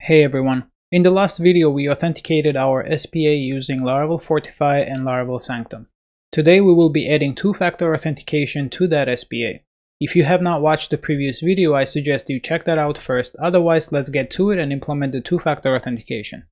Hey everyone, in the last video we authenticated our SPA using Laravel Fortify and Laravel Sanctum. Today we will be adding two-factor authentication to that SPA. If you have not watched the previous video, I suggest you check that out first, otherwise let's get to it and implement the two-factor authentication.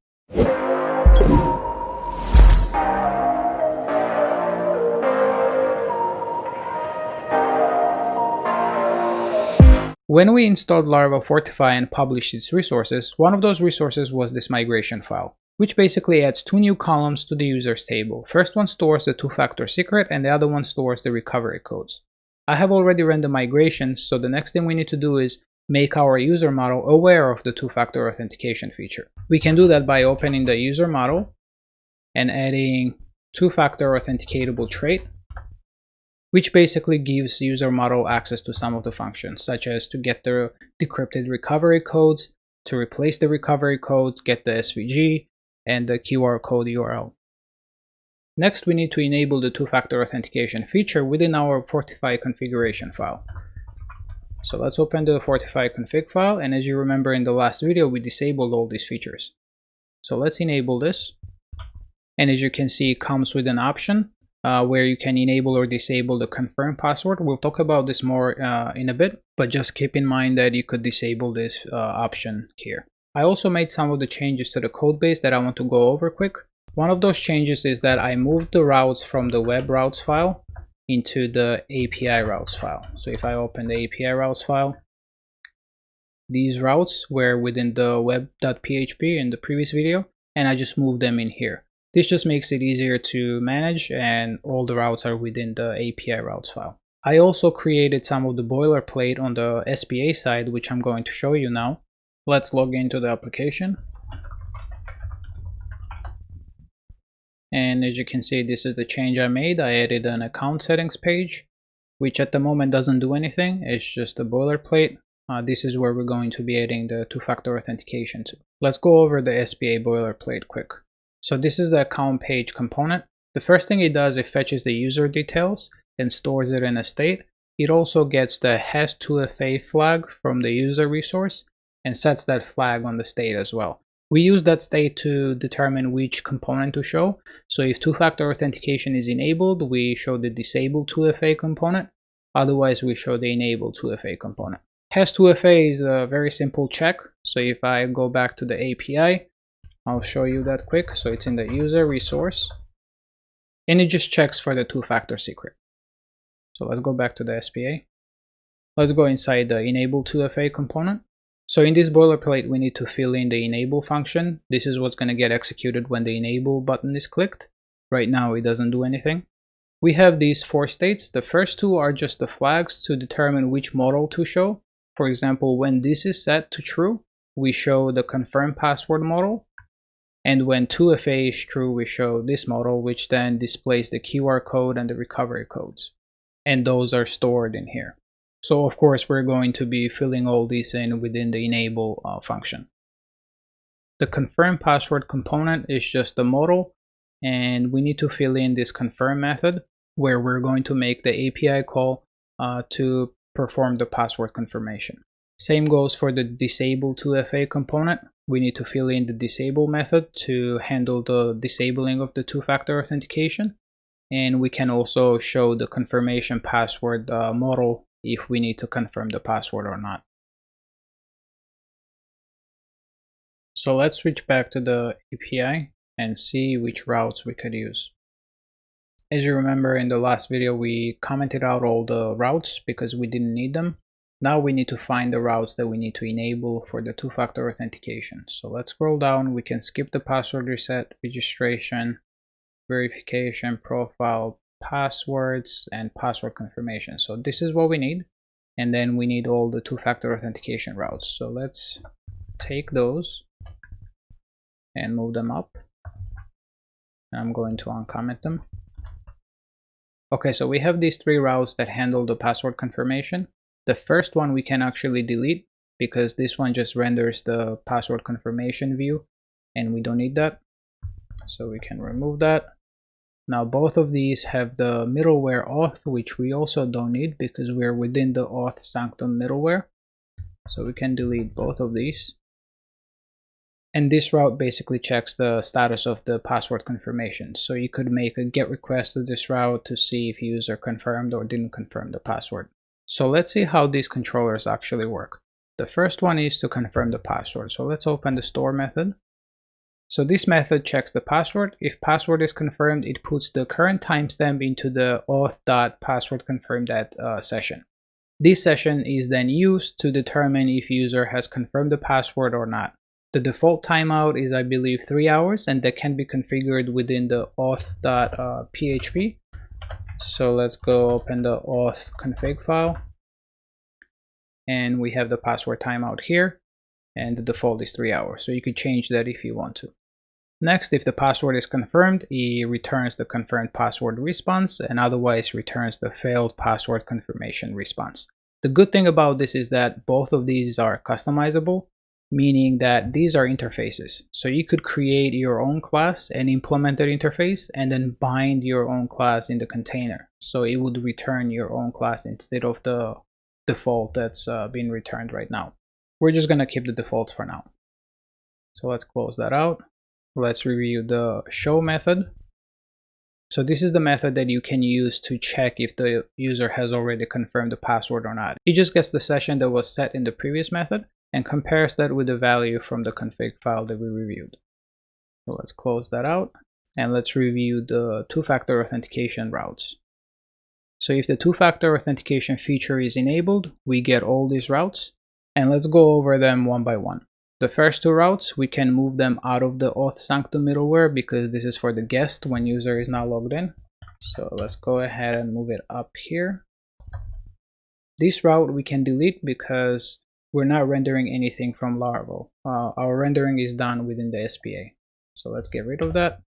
When we installed Laravel Fortify and published its resources, one of those resources was this migration file, which basically adds two new columns to the users table. First one stores the two-factor secret and the other one stores the recovery codes. I have already run the migrations, so the next thing we need to do is make our user model aware of the two-factor authentication feature. We can do that by opening the user model and adding two-factor authenticatable trait, which basically gives user model access to some of the functions, such as to get the decrypted recovery codes, to replace the recovery codes, get the SVG, and the QR code URL. Next, we need to enable the two-factor authentication feature within our Fortify configuration file. So let's open the Fortify config file, and as you remember in the last video, we disabled all these features. So let's enable this, and as you can see, it comes with an option where you can enable or disable the confirm password. We'll talk about this more in a bit, but just keep in mind that you could disable this option here. I also made some of the changes to the code base that I want to go over quick. One of those changes is that I moved the routes from the web routes file into the API routes file. So if I open the API routes file, these routes were within the web.php in the previous video, and I just moved them in here. This just makes it easier to manage, and all the routes are within the API routes file. I also created some of the boilerplate on the SPA side, which I'm going to show you now. Let's log into the application. And as you can see, this is the change I made. I added an account settings page, which at the moment doesn't do anything. It's just a boilerplate. This is where we're going to be adding the two-factor authentication to. Let's go over the SPA boilerplate quick. So this is the account page component. The first thing it does, it fetches the user details and stores it in a state. It also gets the has 2FA flag from the user resource and sets that flag on the state as well. We use that state to determine which component to show. So if two-factor authentication is enabled, we show the disabled 2FA component. Otherwise, we show the enabled 2FA component. Has 2FA is a very simple check. So if I go back to the API, I'll show you that quick. So it's in the user resource, and it just checks for the two-factor secret. So let's go back to the SPA. Let's go inside the enable 2FA component. So in this boilerplate, we need to fill in the enable function. This is what's going to get executed when the enable button is clicked. Right now, it doesn't do anything. We have these four states. The first two are just the flags to determine which model to show. For example, when this is set to true, we show the confirm password model. And when 2FA is true, we show this model, which then displays the QR code and the recovery codes. And those are stored in here. So of course, we're going to be filling all these in within the enable function. The confirm password component is just the model, and we need to fill in this confirm method where we're going to make the API call to perform the password confirmation. Same goes for the disable 2FA component. We need to fill in the disable method to handle the disabling of the two-factor authentication. And we can also show the confirmation password model if we need to confirm the password or not. So let's switch back to the API and see which routes we could use. As you remember in the last video, we commented out all the routes because we didn't need them. Now we need to find the routes that we need to enable for the two-factor authentication. So let's scroll down. We can skip the password reset, registration, verification, profile, passwords, and password confirmation. So this is what we need. And then we need all the two-factor authentication routes. So let's take those and move them up. I'm going to uncomment them. Okay, so we have these three routes that handle the password confirmation. The first one we can actually delete because this one just renders the password confirmation view and we don't need that. So we can remove that. Now both of these have the middleware auth, which we also don't need because we're within the auth sanctum middleware. So we can delete both of these. And this route basically checks the status of the password confirmation. So you could make a GET request to this route to see if user confirmed or didn't confirm the password. So let's see how these controllers actually work. The first one is to confirm the password. So let's open the store method. So this method checks the password. If password is confirmed, it puts the current timestamp into the auth.passwordconfirmed session. This session is then used to determine if user has confirmed the password or not. The default timeout is, I believe, 3 hours, and that can be configured within the auth.php. So let's go open the auth config file, and we have the password timeout here, and the default is 3 hours. So you could change that if you want to. Next, if the password is confirmed, it returns the confirmed password response, and otherwise returns the failed password confirmation response. The good thing about this is that both of these are customizable, meaning that these are interfaces. So you could create your own class and implement that interface and then bind your own class in the container. So it would return your own class instead of the default that's being returned right now. We're just going to keep the defaults for now. So let's close that out. Let's review the show method. So this is the method that you can use to check if the user has already confirmed the password or not. It just gets the session that was set in the previous method and compares that with the value from the config file that we reviewed. So let's close that out, and let's review the two-factor authentication routes. So if the two-factor authentication feature is enabled, we get all these routes, and let's go over them one by one. The first two routes, we can move them out of the auth sanctum middleware because this is for the guest when user is not logged in. So let's go ahead and move it up here. This route we can delete because we're not rendering anything from Laravel. Our rendering is done within the SPA. So let's get rid of that.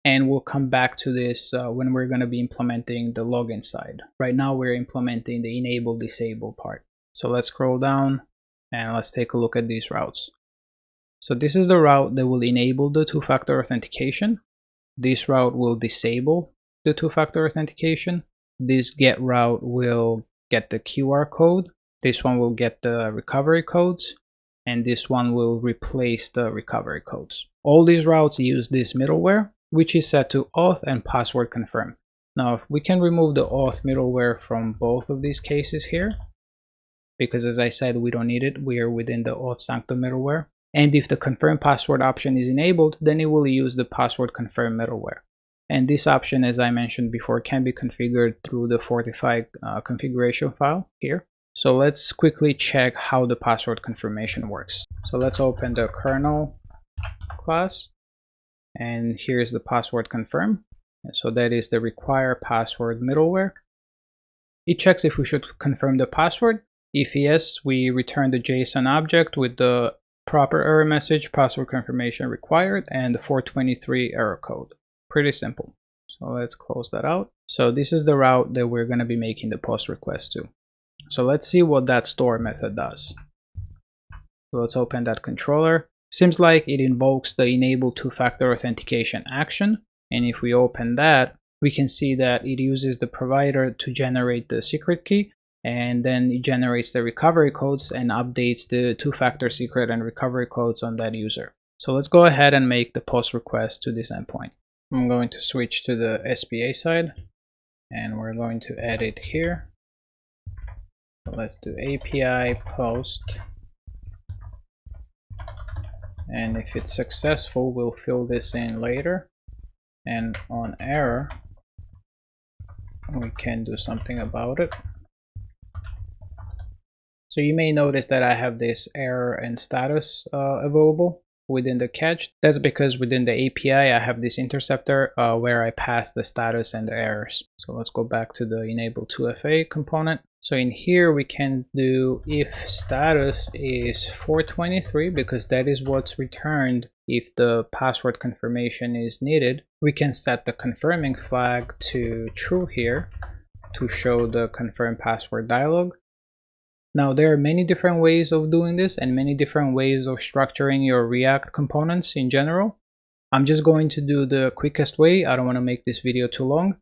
And we'll come back to this when we're going to be implementing the login side. Right now we're implementing the enable disable part. So let's scroll down and let's take a look at these routes. So this is the route that will enable the two-factor authentication. This route will disable the two-factor authentication. This get route will get the QR code. This one will get the recovery codes, and this one will replace the recovery codes. All these routes use this middleware, which is set to auth and password confirm. Now, we can remove the auth middleware from both of these cases here, because as I said, we don't need it. We are within the auth sanctum middleware. And if the confirm password option is enabled, then it will use the password confirm middleware. And this option, as I mentioned before, can be configured through the Fortify configuration file here. So let's quickly check how the password confirmation works. So let's open the kernel class, and here's the password confirm. So that is the require password middleware. It checks if we should confirm the password. If yes, we return the JSON object with the proper error message, password confirmation required, and the 423 error code. Pretty simple. So let's close that out. So this is the route that we're going to be making the post request to. So let's see what that store method does. So let's open that controller. Seems like it invokes the enable two-factor authentication action. And if we open that, we can see that it uses the provider to generate the secret key, and then it generates the recovery codes and updates the two-factor secret and recovery codes on that user. So let's go ahead and make the post request to this endpoint. I'm going to switch to the SPA side, and we're going to add it here. So let's do API post, and if it's successful, we'll fill this in later. And on error, we can do something about it. So you may notice that I have this error and status available within the catch. That's because within the API, I have this interceptor where I pass the status and the errors. So let's go back to the enable 2FA component. So in here, we can do if status is 423, because that is what's returned if the password confirmation is needed. We can set the confirming flag to true here to show the confirm password dialog. Now, there are many different ways of doing this and many different ways of structuring your React components in general. I'm just going to do the quickest way. I don't want to make this video too long.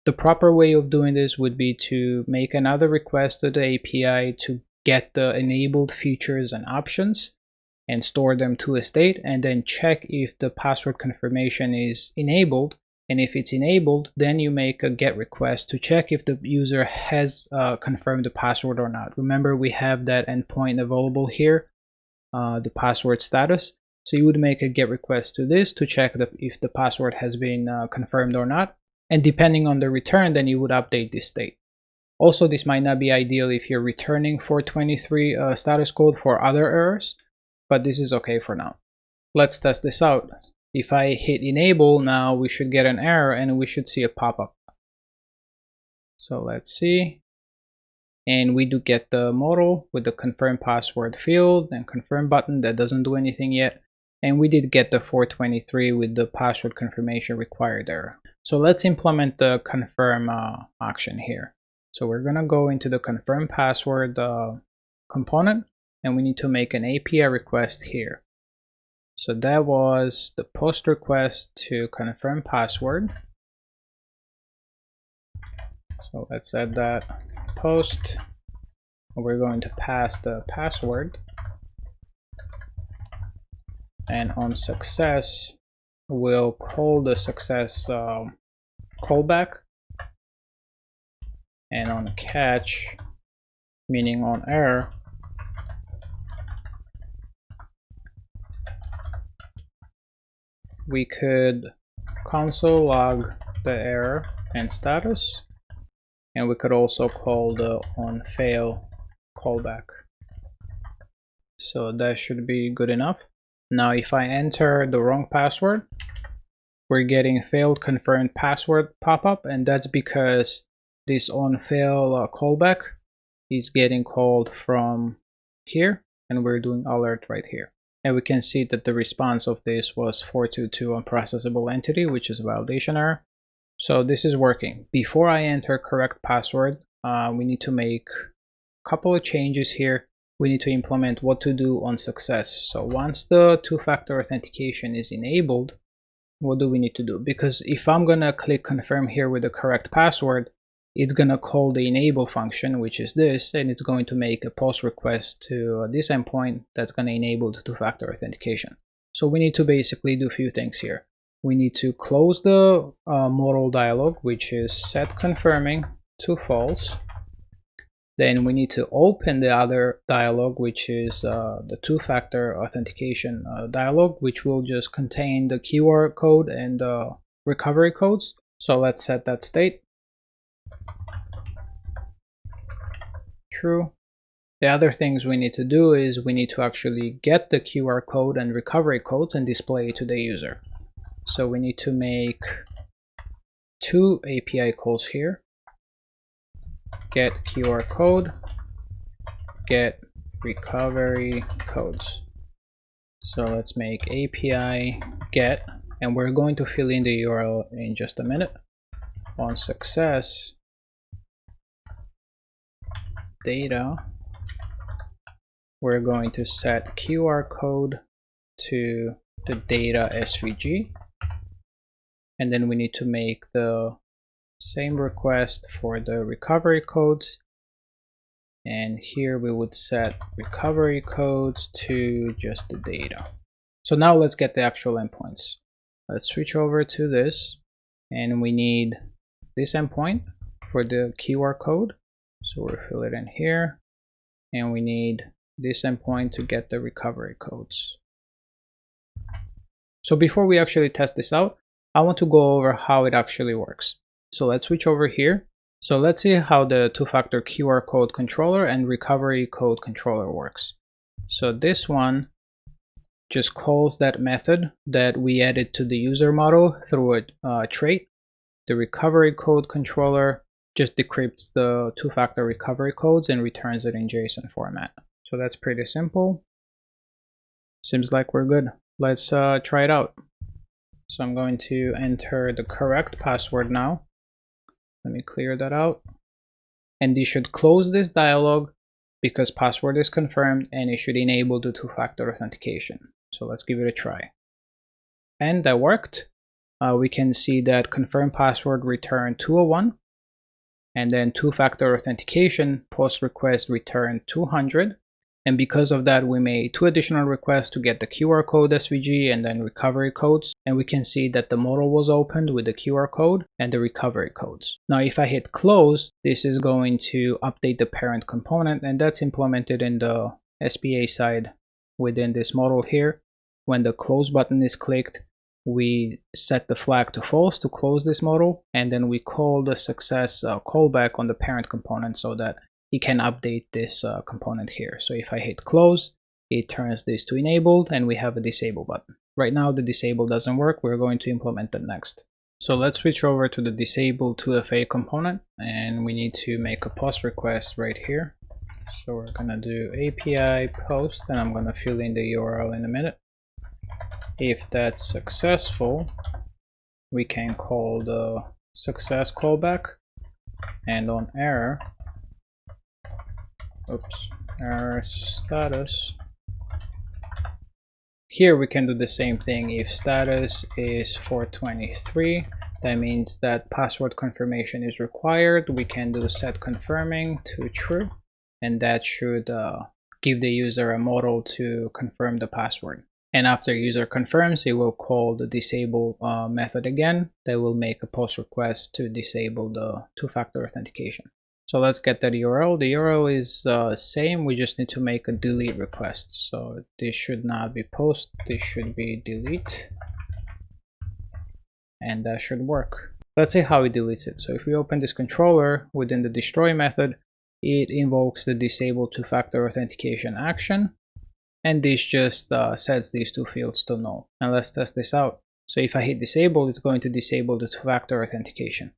The proper way of doing this would be to make another request to the API to get the enabled features and options. and store them to a state, and then check if the password confirmation is enabled. And if it's enabled, then you make a GET request to check if the user has confirmed the password or not. Remember, we have that endpoint available here, the password status. So you would make a GET request to this to check if the password has been confirmed or not. And depending on the return, then you would update this state. Also, this might not be ideal if you're returning 423 status code for other errors, but this is okay for now. Let's test this out. If I hit enable, now we should get an error and we should see a pop-up. So let's see. And we do get the modal with the confirm password field and confirm button that doesn't do anything yet. And we did get the 423 with the password confirmation required error. So let's implement the confirm action here. So we're gonna go into the confirm password component, and we need to make an API request here. So that was the post request to confirm password. So let's add that post. We're going to pass the password, and on success we'll call the success callback, and on catch, meaning on error, we could console log the error and status, and we could also call the on fail callback. So that should be good enough. Now if I enter the wrong password, we're getting failed confirmed password pop-up, and that's because this on fail callback is getting called from here, and we're doing alert right here. And we can see that the response of this was 422 unprocessable entity, which is a validation error. So this is working. Before I enter correct password, we need to make a couple of changes here. We need to implement what to do on success. So once the two-factor authentication is enabled, what do we need to do? Because if I'm gonna click confirm here with the correct password, it's gonna call the enable function, which is this, and it's going to make a post request to this endpoint that's gonna enable the two-factor authentication. So we need to basically do a few things here. We need to close the modal dialog, which is set confirming to false. Then we need to open the other dialog, which is the two-factor authentication dialog, which will just contain the QR code and recovery codes. So let's set that state. True. The other things we need to do is we need to actually get the QR code and recovery codes and display it to the user. So we need to make two API calls here. Get QR code, get recovery codes. So let's make API get, and we're going to fill in the URL in just a minute. On success, data, we're going to set QR code to the data SVG, and then we need to make the same request for the recovery codes, and here we would set recovery codes to just the data. So now let's get the actual endpoints. Let's switch over to this, and we need this endpoint for the QR code, so we'll fill it in here, and we need this endpoint to get the recovery codes. So before we actually test this out, I want to go over how it actually works. So let's switch over here. So let's see how the two-factor QR code controller and recovery code controller works. So this one just calls that method that we added to the user model through a trait. The recovery code controller just decrypts the two-factor recovery codes and returns it in JSON format. So that's pretty simple. Seems like we're good. Let's try it out. So I'm going to enter the correct password now. Let me clear that out. And this should close this dialog because password is confirmed, and it should enable the two-factor authentication. So let's give it a try. And that worked. We can see that confirm password returned 201, and then two-factor authentication post request returned 200, And because of that, we made 2 additional requests to get the QR code SVG and then recovery codes. And we can see that the model was opened with the QR code and the recovery codes. Now, if I hit close, this is going to update the parent component, and that's implemented in the SPA side within this model here. When the close button is clicked, we set the flag to false to close this model, and then we call the success callback on the parent component so that it can update this component here. So if I hit close, it turns this to enabled, and we have a disable button. Right now the disable doesn't work. We're going to implement that next. So let's switch over to the disable 2FA component, and we need to make a post request right here. So we're gonna do API post, and I'm gonna fill in the URL in a minute. If that's successful, we can call the success callback, and on error, error status, here we can do the same thing. If status is 423, that means that password confirmation is required. We can do set confirming to true, and that should give the user a model to confirm the password. And after user confirms, it will call the disable method again. They will make a post request to disable the 2-factor authentication. So let's get that URL. The URL is same. We just need to make a delete request. So this should not be post. This should be delete. And that should work. Let's see how it deletes it. So if we open this controller within the destroy method, it invokes the disable 2-factor authentication action. And this just sets these 2 fields to null. Now let's test this out. So if I hit disable, it's going to disable the 2-factor authentication.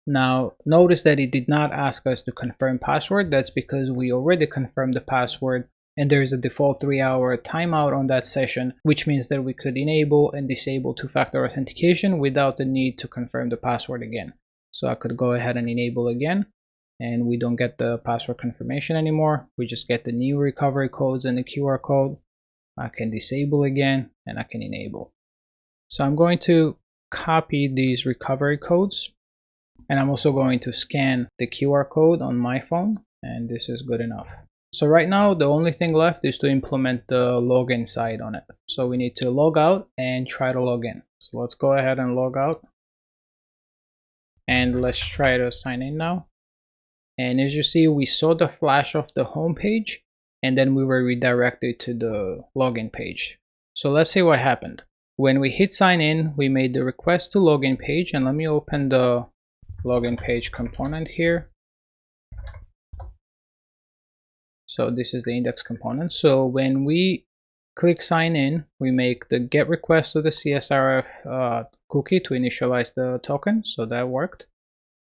Now notice that it did not ask us to confirm password. That's because we already confirmed the password, and there is a default 3-hour timeout on that session, which means that we could enable and disable 2-factor authentication without the need to confirm the password again. So I could go ahead and enable again, and we don't get the password confirmation anymore. We just get the new recovery codes and the QR code. I can disable again, and I can enable. So I'm going to copy these recovery codes, and I'm also going to scan the QR code on my phone, and this is good enough. So right now the only thing left is to implement the login side on it. So we need to log out and try to log in. So let's go ahead and log out, and let's try to sign in now. And as you see, we saw the flash of the home page, and then we were redirected to the login page. So let's see what happened. When we hit sign in, we made the request to login page, and let me open the login page component here. So this is the index component. So when we click sign in, we make the get request to the CSRF cookie to initialize the token. So that worked.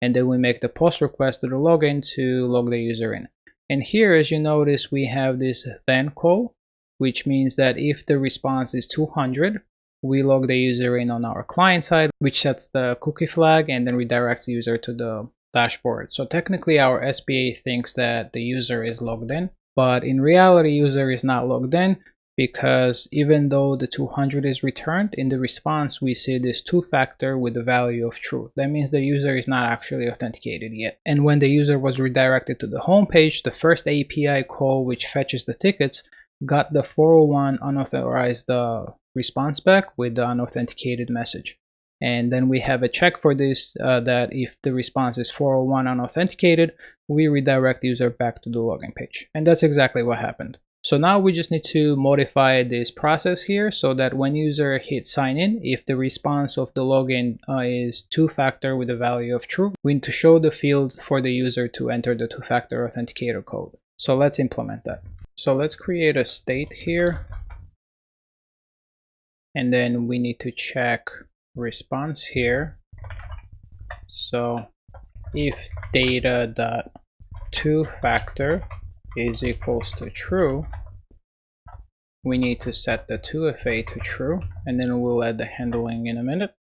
And then we make the post request to the login to log the user in. And here, as you notice, we have this then call, which means that if the response is 200, we log the user in on our client side, which sets the cookie flag and then redirects the user to the dashboard. So technically our SPA thinks that the user is logged in, but in reality user is not logged in, because even though the 200 is returned, in the response we see this 2-factor with the value of true. That means the user is not actually authenticated yet. And when the user was redirected to the home page, the first API call, which fetches the tickets, got the 401 unauthorized response back with the unauthenticated message. And then we have a check for this, that if the response is 401 unauthenticated, we redirect the user back to the login page. And that's exactly what happened. So now we just need to modify this process here so that when user hits sign in, if the response of the login is 2-factor with the value of true, we need to show the field for the user to enter the 2-factor authenticator code. So let's implement that. So let's create a state here, and then we need to check response here. So if data.2factor is equals to true, we need to set the 2FA to true, and then we'll add the handling in a minute.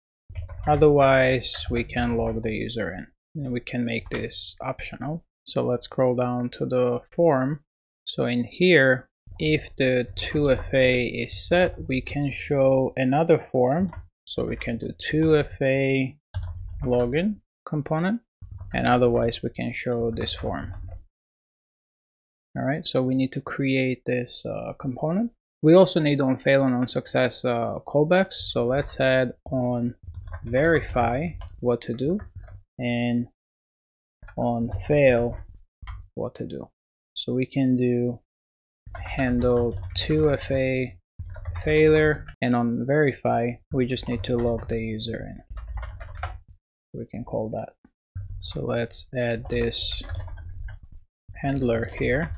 Otherwise we can log the user in, and we can make this optional. So let's scroll down to the form. So in here, if the 2FA is set, we can show another form. So we can do 2FA login component, and otherwise we can show this form. All right, so we need to create this component. We also need on fail and on success callbacks. So let's add on verify what to do and on fail what to do. So we can do handle 2FA failure, and on verify we just need to log the user in. We can call that. So let's add this handler here,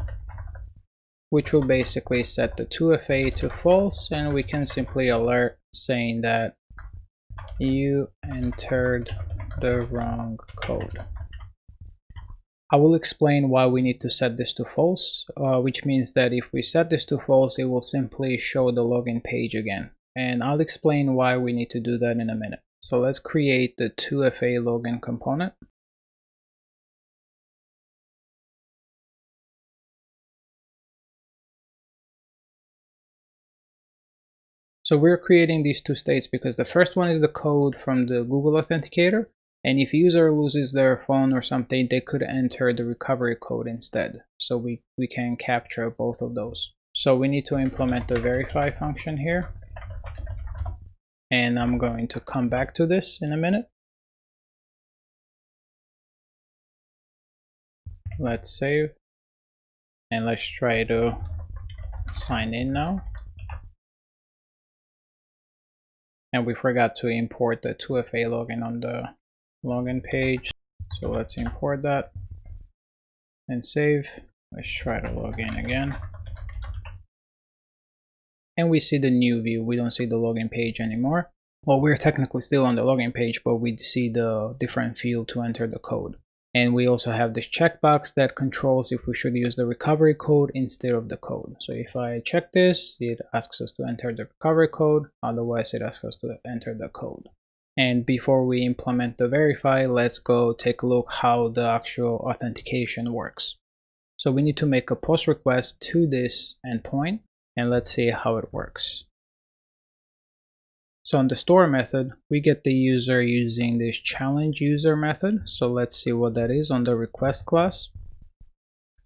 which will basically set the 2FA to false, and we can simply alert saying that you entered the wrong code. I will explain why we need to set this to false, which means that if we set this to false, it will simply show the login page again. And I'll explain why we need to do that in a minute. So let's create the 2FA login component. So we're creating these two states because the first one is the code from the Google Authenticator, and if user loses their phone or something, they could enter the recovery code instead. So we can capture both of those. So we need to implement the verify function here, and I'm going to come back to this in a minute. Let's save, and let's try to sign in now. And we forgot to import the 2FA login on the login page. So let's import that and save. Let's try to log in again. And we see the new view. We don't see the login page anymore. Well, we're technically still on the login page, but we see the different field to enter the code. And we also have this checkbox that controls if we should use the recovery code instead of the code. So if I check this, it asks us to enter the recovery code. Otherwise, it asks us to enter the code. And before we implement the verify, let's go take a look how the actual authentication works. So we need to make a post request to this endpoint, and let's see how it works. So on the store method, we get the user using this challenge user method. So let's see what that is on the request class.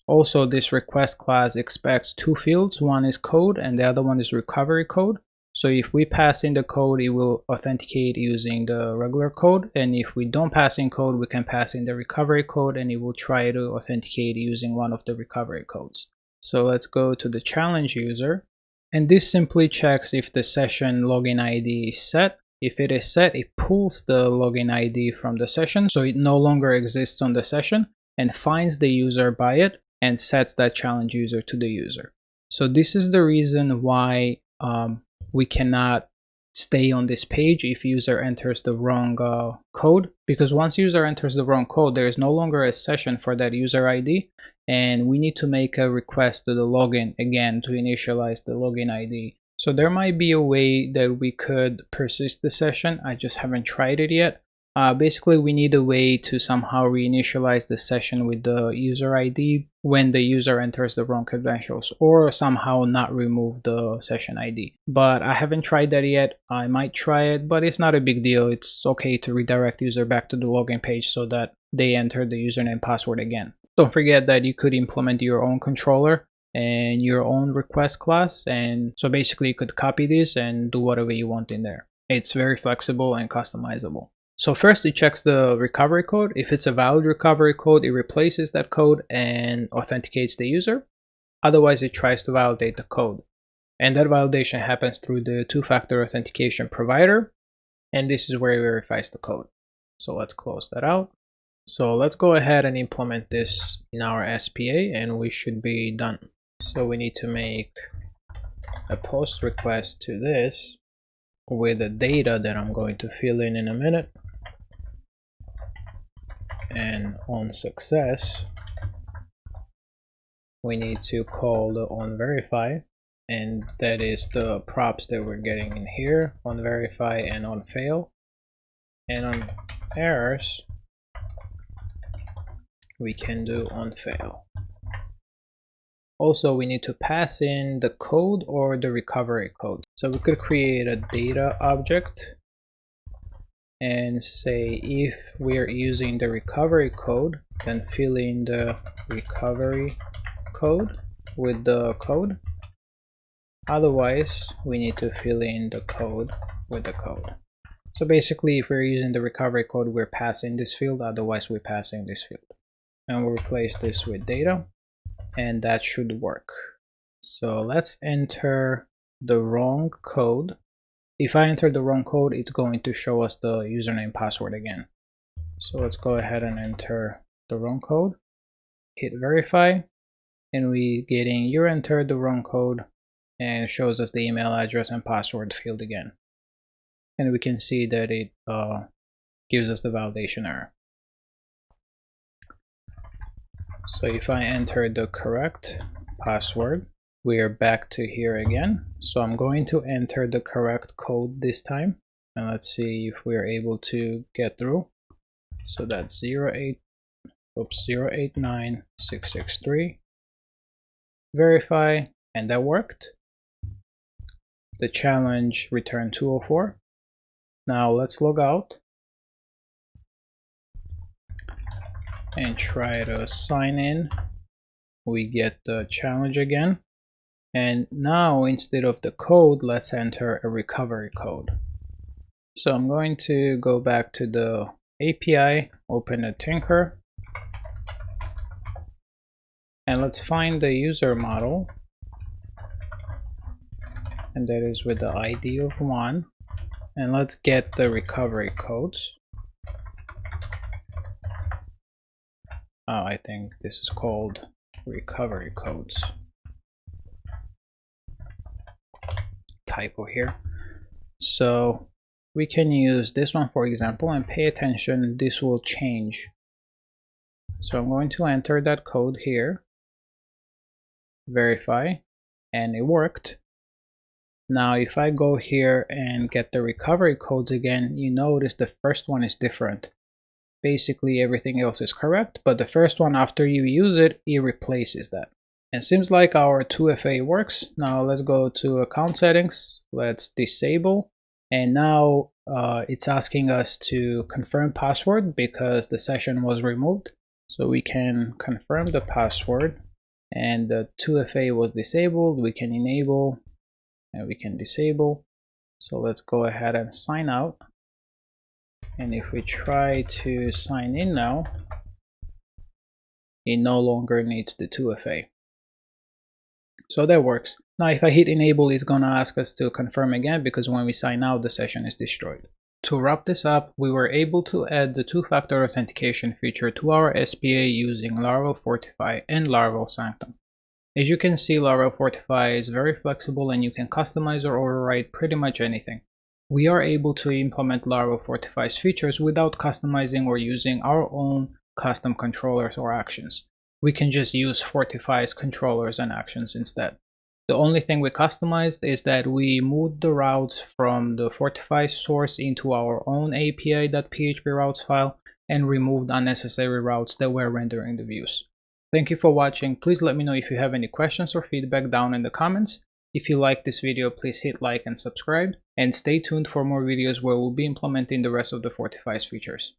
Also, this request class expects two fields. One is code and the other one is recovery code. So if we pass in the code, it will authenticate using the regular code. And if we don't pass in code, we can pass in the recovery code and it will try to authenticate using one of the recovery codes. So let's go to the challenge user. And this simply checks if the session login ID is set. If it is set, it pulls the login ID from the session, so it no longer exists on the session, and finds the user by it and sets that challenge user to the user. So this is the reason why we cannot stay on this page if user enters the wrong code, because once user enters the wrong code, there is no longer a session for that user ID, and we need to make a request to the login again to initialize the login ID. So there might be a way that we could persist the session. I just haven't tried it yet. Basically, we need a way to somehow reinitialize the session with the user ID when the user enters the wrong credentials, or somehow not remove the session ID. But I haven't tried that yet. I might try it, but it's not a big deal. It's okay to redirect user back to the login page so that they enter the username and password again. Don't forget that you could implement your own controller and your own request class, and so basically you could copy this and do whatever you want in there. It's very flexible and customizable. So first it checks the recovery code. If it's a valid recovery code, it replaces that code and authenticates the user. Otherwise, it tries to validate the code. And that validation happens through the two-factor authentication provider. And this is where it verifies the code. So let's close that out. So let's go ahead and implement this in our SPA and we should be done. So we need to make a post request to this with the data that I'm going to fill in a minute. And on success, we need to call the onVerify, and that is the props that we're getting in here, onVerify and onFail. And on errors, we can do onFail. Also, we need to pass in the code or the recovery code. So we could create a data object and say if we're using the recovery code, then fill in the recovery code with the code. Otherwise, we need to fill in the code with the code. So basically, if we're using the recovery code, we're passing this field, otherwise we're passing this field. And we'll replace this with data, and that should work. So let's enter the wrong code. If I enter the wrong code, it's going to show us the username password again. So let's go ahead and enter the wrong code, hit verify, and we getting you entered the wrong code, and it shows us the email address and password field again. And we can see that it gives us the validation error. So if I enter the correct password, we are back to here again. So I'm going to enter the correct code this time, and let's see if we're able to get through. So that's 089663. Verify, and that worked. The challenge returned 204. Now let's log out and try to sign in. We get the challenge again. And now instead of the code, let's enter a recovery code. So I'm going to go back to the API, open a Tinker, and let's find the user model, and that is with the ID of 1, and let's get the recovery codes. I think this is called recovery codes. Typo here. So we can use this one for example, and pay attention, this will change. So I'm going to enter that code here, verify, and it worked. Now if I go here and get the recovery codes again, you notice the first one is different. Basically everything else is correct, but the first one, after you use it, it replaces that. And seems like our 2FA works. Now let's go to account settings, let's disable, and now it's asking us to confirm password because the session was removed. So we can confirm the password, and the 2FA was disabled. We can enable and we can disable. So let's go ahead and sign out. And if we try to sign in now, it no longer needs the 2FA. So that works. Now if I hit enable, it's gonna ask us to confirm again because when we sign out, the session is destroyed. To wrap this up, we were able to add the two-factor authentication feature to our SPA using Laravel Fortify and Laravel Sanctum. As you can see, Laravel Fortify is very flexible and you can customize or override pretty much anything. We are able to implement Laravel Fortify's features without customizing or using our own custom controllers or actions. We can just use Fortify's controllers and actions instead. The only thing we customized is that we moved the routes from the Fortify source into our own API.php routes file and removed unnecessary routes that were rendering the views. Thank you for watching. Please let me know if you have any questions or feedback down in the comments. If you like this video, please hit like and subscribe, and stay tuned for more videos where we'll be implementing the rest of the Fortify's features.